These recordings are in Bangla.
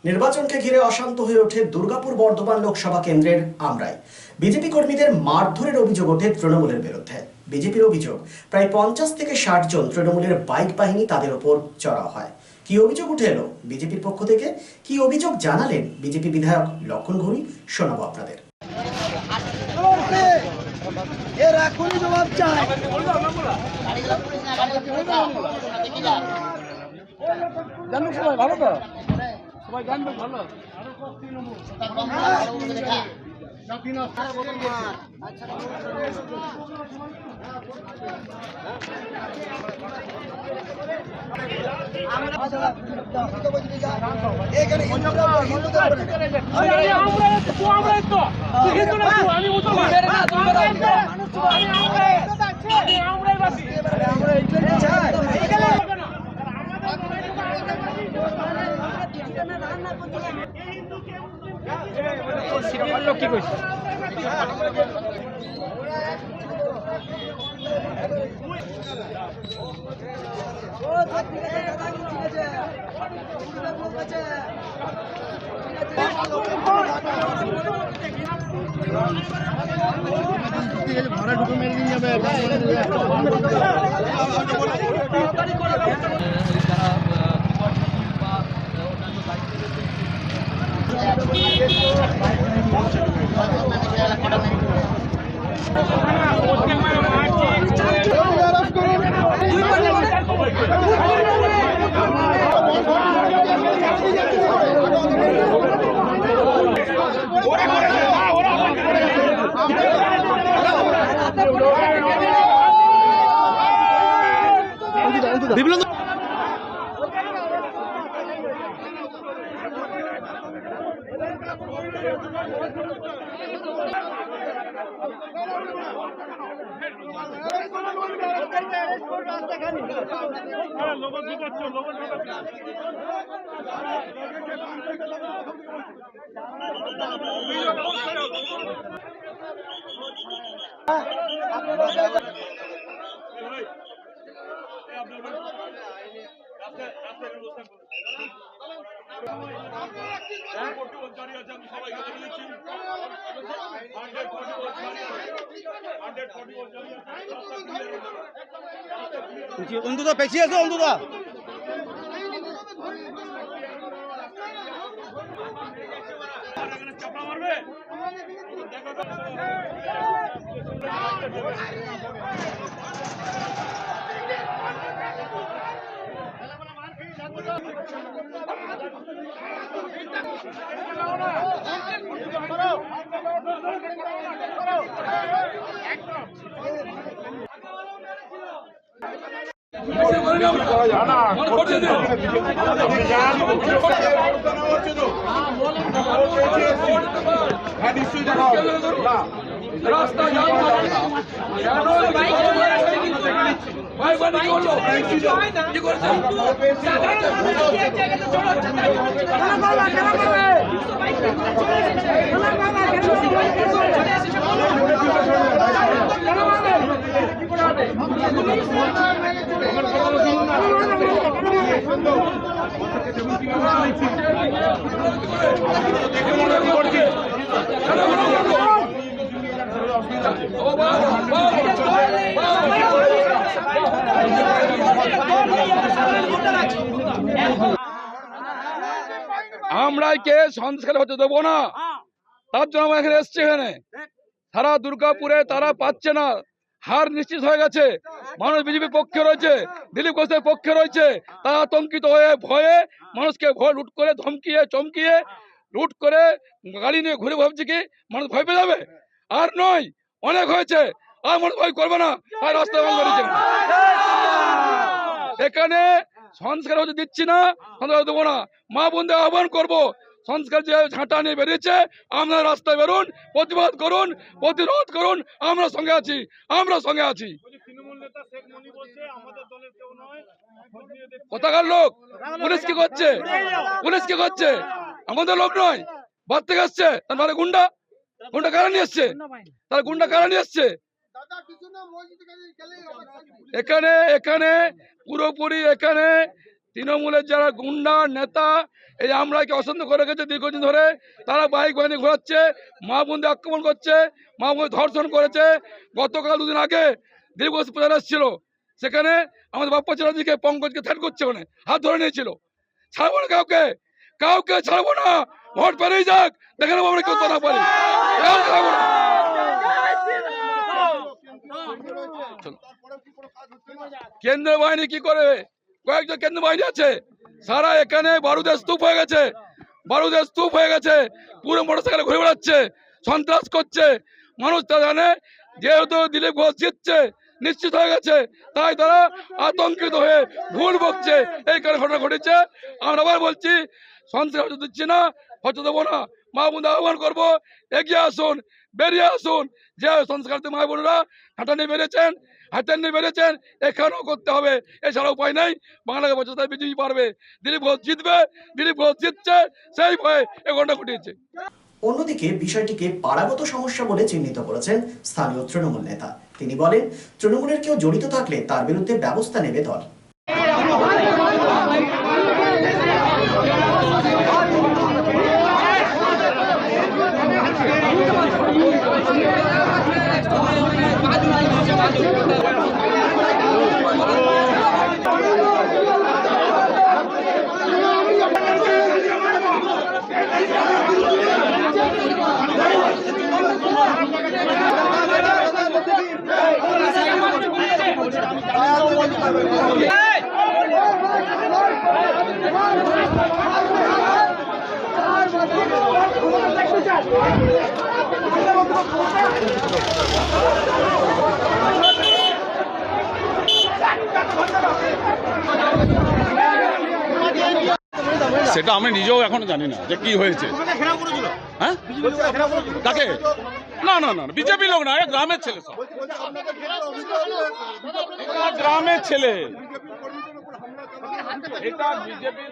নির্বাচনকে ঘিরে অশান্ত হয়ে ওঠে দুর্গাপুর বর্ধমান লোকসভা কেন্দ্রের আমরাই। বিজেপি কর্মীদের মারধরের অভিযোগ ওঠে তৃণমূলের বিরুদ্ধে। বিজেপির অভিযোগ, প্রায় 50 থেকে 60 জন তৃণমূলের বাইক বাহিনী তাদের ওপর চড়াও হয়। কি অভিযোগ উঠে এলো বিজেপির পক্ষ থেকে, কি অভিযোগ জানালেন বিজেপি বিধায়ক লক্ষণ ঘুরি, শোনাবো আপনাদের। ভালো তো সবাই জানবে ভালো কি কইছে ঘরে ঢুকে মেরে নিয়ে যাবে। বিভিন্ন অন্তত পেছিয়ে আছে অন্তত চাপা মারবে আমরা কে সন্দেশখালী হতে দেবো না, তার জন্য আমরা এখানে এসছি। এখানে সারা দুর্গাপুরে তারা পাচ্ছে না, হার নিশ্চিত হয়ে গেছে। মানুষ বিজেপির পক্ষে রয়েছে, দিলীপ ঘোষের পক্ষে রয়েছে। তারা আতঙ্কিত হয়ে ভয়ে মানুষকে ভয় লুট করে ধমকিয়ে চমকিয়ে লুট করে গাড়ি নিয়ে ঘুরে ভাবছে কি মানুষ ভয় পেয়ে যাবে। আর নয়, অনেক হয়েছে, আর মানুষ ভয় করবে না। আর রাস্তা বন্ধ করেছে। এখানে সংস্কার হতে দিচ্ছি না, সংস্কার দেবো না। মা বোনদের আহ্বান করবো, সংস্কার যে ঝাঁটা নিয়ে বেরিয়েছে, আমরা রাস্তায় বেরুন, প্রতিবাদ করুন, প্রতিরোধ করুন। আমরা সঙ্গে আছি, আমরা সঙ্গে আছি। কোথাকার লোক? পুলিশ কি করছে? পুলিশ কি করছে? আমাদের লোক নয়, বাদ থেকে আসছে। তার মানে গুন্ডা, গুন্ডা কারা নিয়ে এসছে? তার গুন্ডা কারা নিয়ে এসছে? এখানে পুরোপুরি এখানে তৃণমূলের যারা গুন্ডা নেতা এই আমরাকে অসন্ত করে রেখেছে দীর্ঘদিন ধরে, তারা বাইক বাহিনী ঘোরাচ্ছে, মা বোনদের আক্রমণ করছে, মা বোন ধর্ষণ করেছে। গতকাল দুদিন আগে দীর্ঘ প্রচার এসেছিল, সেখানে আমাদের বাপ্পা চ্যাটার্জিকে পঙ্কজকে থ্রেট করছে, ওখানে হাত ধরে নিয়েছিল। ছাড়বো না কাউকে, কাউকে ছাড়বো না, ভোট পেরেই যাক, দেখে নেবো আমরা কেউ তো না পারি। ছাড়বো না। কেন্দ্রীয় বাহিনী কি করবে? কয়েকজন কেন্দ্রীয় বাহিনী আছে, সারা এখানে বারুদের স্তূপ হয়ে গেছে, বারুদের স্তূপ হয়ে গেছে, পুরো মোটরসাইকেলে ঘুরে বেড়াচ্ছে, সন্ত্রাস করছে। মানুষ তা জানে, যেহেতু দিলীপ ঘোষ জিতছে নিশ্চিত হয়ে গেছে, তাই তারা আতঙ্কিত হয়ে ভুল বকছে, এই কারণে ঘটনা ঘটেছে। আমরা আবার বলছি, সন্ত্রাস হতে দিচ্ছি না, হতে দেবো না। মা বোনদের আহ্বান করবো, এগিয়ে আসুন, বেরিয়ে আসুন। যে সংস্কার মা বোনরা হাঁটা নিয়ে বেরিয়েছেন, হাতের নিয়ে বেরিয়েছেন, এখানেও করতে হবে, এছাড়া উপায় নাই। বাংলাকে বাঁচাতে বিজেপি পারবে, দিলীপ ঘোষ জিতবে, দিলীপ ঘোষ জিতছে, সেই ভয়ে এ ঘটনা ঘটিয়েছে। অন্যদিকে বিষয়টিকে পাড়াগত সমস্যা বলে চিহ্নিত করেছেন স্থানীয় তৃণমূল নেতা। তিনি বলেন, তৃণমূলের কেউ জড়িত থাকলে তার বিরুদ্ধে ব্যবস্থা নেবে দল। সেটা আমি নিজেও এখনো জানি না যে কি হয়েছে। হ্যাঁ, কাকে? না না না, বিজেপি লোক না, গ্রামের ছেলে, সব গ্রামের ছেলে। এটা বিজেপি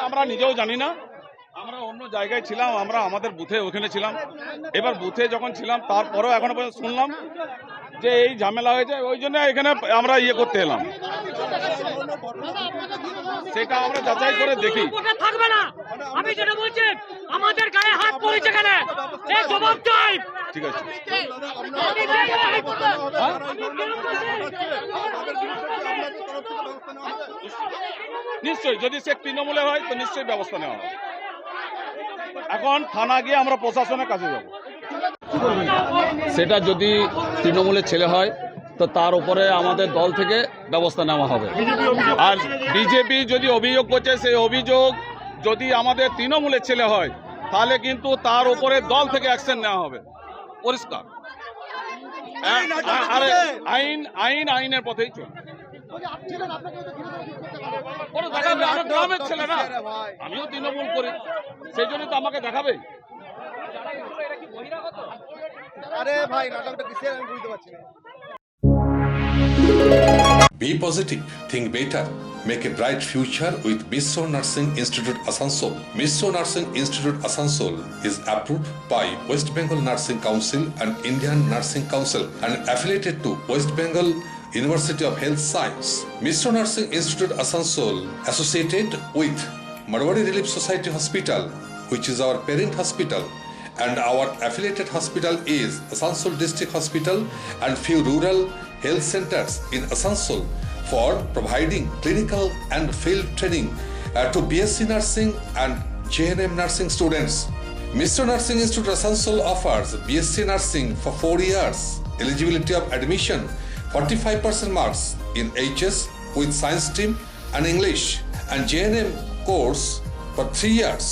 আমরা নিজেও জানি না, আমরা অন্য জায়গায় ছিলাম, আমরা আমাদের বুথে ওখানে ছিলাম। এবার বুথে যখন ছিলাম তারপরেও এখনো পর্যন্ত শুনলাম যে এই ঝামেলা হয়েছে, ওই জন্য এখানে আমরা করতে এলাম। সেটা আমরা যাচাই করে দেখি। থাকবে না, আমি যেটা বলছি, আমাদের গায়ে হাত পড়েছে কেন, এই জবাব চাই। ঠিক আছে, নিশ্চয়ই যদি সে তৃণমূলে হয় তো নিশ্চয়ই ব্যবস্থা নেওয়া হবে। এখন থানা গিয়ে আমরা প্রশাসনের কাছে যাব। সেটা যদি তৃণমূলের ছেলে হয় তো তার উপরে আমাদের দল থেকে ব্যবস্থা নেওয়া হবে। আর বিজেপি যদি অভিযোগ করছে, সেই অভিযোগ যদি আমাদের তৃণমূলের ছেলে হয় তাহলে কিন্তু তার উপরে দল থেকে অ্যাকশন নেওয়া হবে, পরিষ্কার। আইন আইন আইনের পথেই চলবে। গ্রামের ছেলে না, আমিও তৃণমূল করি, সেই জন্য তো আমাকে দেখাবে। Be positive, think better, make a bright future with Missio Nursing Institute Asansol. Missio Nursing Institute Asansol is approved by West Bengal Nursing Council and Indian Nursing Council and affiliated to West Bengal University of Health Science. Missio Nursing Institute Asansol associated with Marwari Relief Society Hospital, which is our parent hospital, and our affiliated hospital is Asansol District Hospital and few rural health centers in Asansol for providing clinical and field training to BSc Nursing and JNM Nursing students. Missio Nursing Institute Asansol offers BSc Nursing for 4 years. Eligibility of admission 45% marks in HS with science stream and English, and JNM course for 3 years.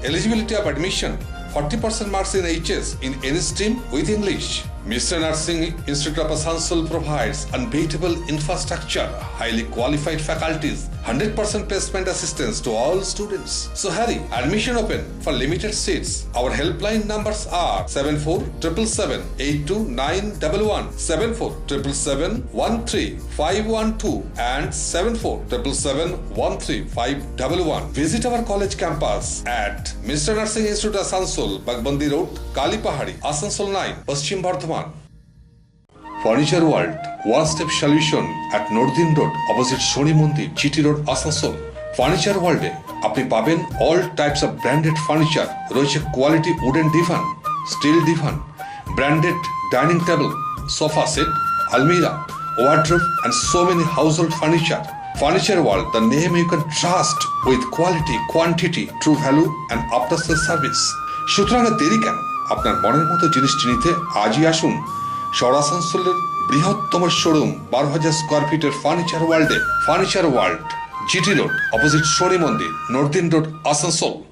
Eligibility of admission 40% marks in HS in any stream with English. Missio Nursing Institute of Asansol provides unbeatable infrastructure, highly qualified faculties, 100% placement assistance to all students. So hurry, admission open for limited seats. Our helpline numbers are 7477782911, 7477713512 and 7477135111. Visit our college campus at Missio Nursing Institute Asansol, Bagbandi Road, Kalipahari, Asansol 9, Paschim Bardhaman. Furniture World, one-step solution at Nordin Road opposite Shoni Mandir, GT Road, Asansol. Furniture ওয়ার্ল্ডে আপনি পাবেন all types of branded furniture. রয়েছে quality wooden divan, steel divan, branded dining table, sofa set, আলমিরা, wardrobe and so many household furniture. Furniture World, the name you can trust with quality, quantity, true value and after sales service. সুতরাং আর দেরি কেন? আপনার মনের মতো জিনিসটি নিতে আজই আসুন শহর আসানসোলের বৃহত্তম শোরুম 12,000 স্কোয়ার ফিটের ফার্নিচার ওয়ার্ল্ডে। Furniture world, GT road opposite Shani Mandir, নর্দিন রোড, আসানসোল।